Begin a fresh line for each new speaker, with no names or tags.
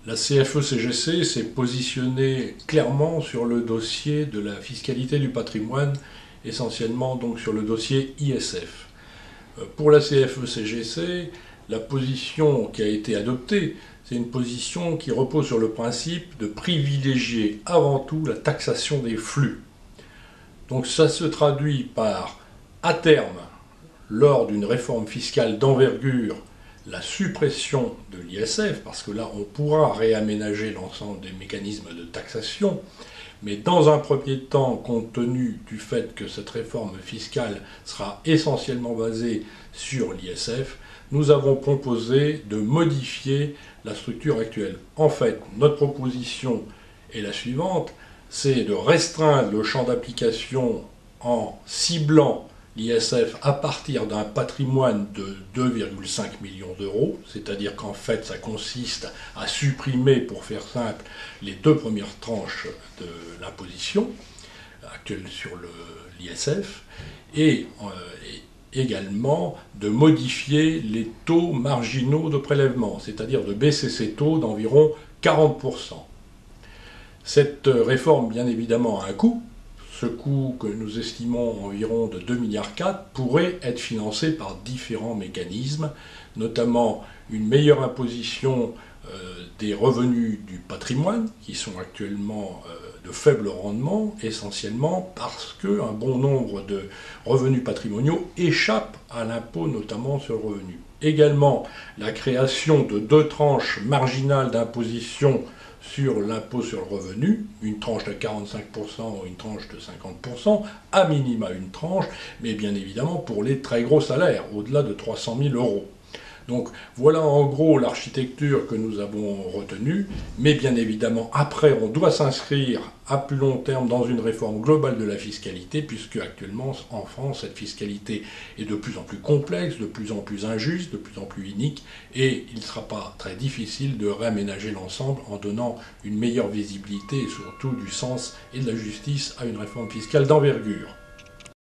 La CFE-CGC s'est positionnée clairement sur le dossier de la fiscalité du patrimoine, essentiellement donc sur le dossier ISF. Pour la CFE-CGC, la position qui a été adoptée, c'est une position qui repose sur le principe de privilégier avant tout la taxation des flux. Donc ça se traduit par, à terme, lors d'une réforme fiscale d'envergure, la suppression de l'ISF, parce que là on pourra réaménager l'ensemble des mécanismes de taxation, mais dans un premier temps, compte tenu du fait que cette réforme fiscale sera essentiellement basée sur l'ISF, nous avons proposé de modifier la structure actuelle. En fait, notre proposition est la suivante, c'est de restreindre le champ d'application en ciblant l'ISF à partir d'un patrimoine de 2,5 millions d'euros, c'est-à-dire qu'en fait ça consiste à supprimer, pour faire simple, les deux premières tranches de l'imposition actuelle sur l'ISF, et également de modifier les taux marginaux de prélèvement, c'est-à-dire de baisser ces taux d'environ 40%. Cette réforme, bien évidemment, a un coût. Ce coût, que nous estimons environ de 2,4 milliards, pourrait être financé par différents mécanismes, notamment une meilleure imposition des revenus du patrimoine, qui sont actuellement de faible rendement, essentiellement parce qu'un bon nombre de revenus patrimoniaux échappent à l'impôt, notamment sur le revenu. Également, la création de deux tranches marginales d'imposition sur l'impôt sur le revenu, une tranche de 45% ou une tranche de 50%, à minima une tranche, mais bien évidemment pour les très gros salaires, au-delà de 300 000 euros. Donc voilà en gros l'architecture que nous avons retenue, mais bien évidemment après on doit s'inscrire à plus long terme dans une réforme globale de la fiscalité, puisque actuellement en France cette fiscalité est de plus en plus complexe, de plus en plus injuste, de plus en plus inique, et il ne sera pas très difficile de réaménager l'ensemble en donnant une meilleure visibilité et surtout du sens et de la justice à une réforme fiscale d'envergure.